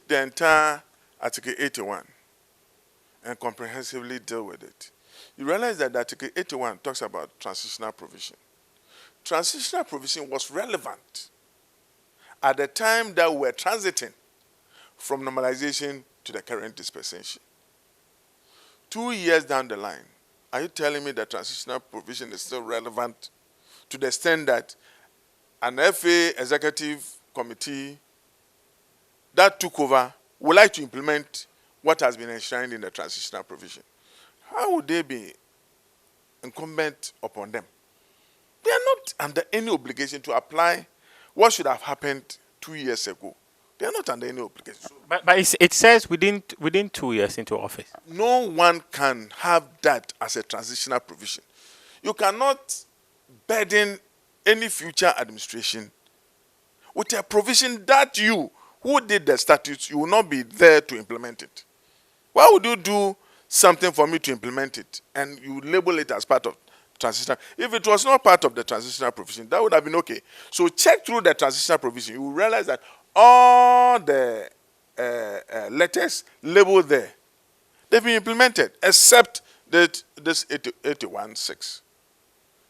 the entire Article 81 and comprehensively deal with it, you realize that Article 81 talks about transitional provision. Transitional provision was relevant at the time that we were transiting from normalization to the current dispensation. 2 years down the line, are you telling me that transitional provision is still relevant to the extent that an FA executive committee that took over would like to implement what has been enshrined in the transitional provision? How would they be incumbent upon them? They are not under any obligation to apply what should have happened 2 years ago. They are not under any obligation. But it says within 2 years into office. No one can have that as a transitional provision. You cannot burden any future administration with a provision that you, who did the statutes, you will not be there to implement it. Why would you do something for me to implement it and you label it as part of transitional? If it was not part of the transitional provision, that would have been okay. So check through the transitional provision. You will realize that all the letters labeled there, they've been implemented, except that this 81.6.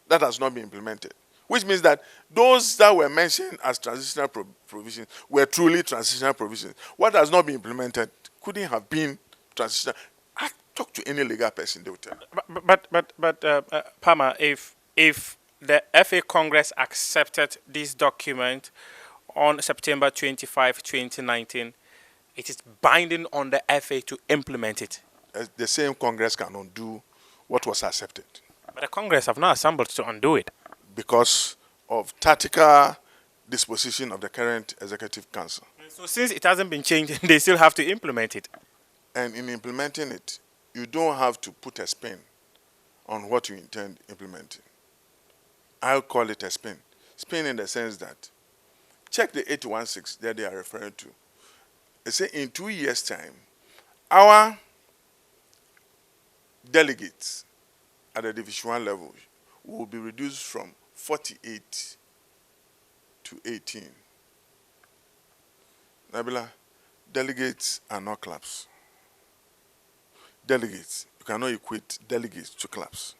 That has not been implemented. Which means that those that were mentioned as transitional provisions were truly transitional provisions. What has not been implemented couldn't have been transitional. I talk to any legal person, they will tell you. But Pama, if the FA Congress accepted this document on September 25, 2019, it is binding on the FA to implement it. The same Congress can undo what was accepted. But the Congress have not assembled to undo it. Because of tactical disposition of the current Executive Council. So since it hasn't been changed, they still have to implement it. And in implementing it, you don't have to put a spin on what you intend implementing. I'll call it a spin. Spin in the sense that, check the 81.6 that they are referring to. They say in 2 years' time, our delegates at the Division 1 level will be reduced from 48 to 18. Nabila, delegates are not clubs. Delegates, you cannot equate delegates to clubs.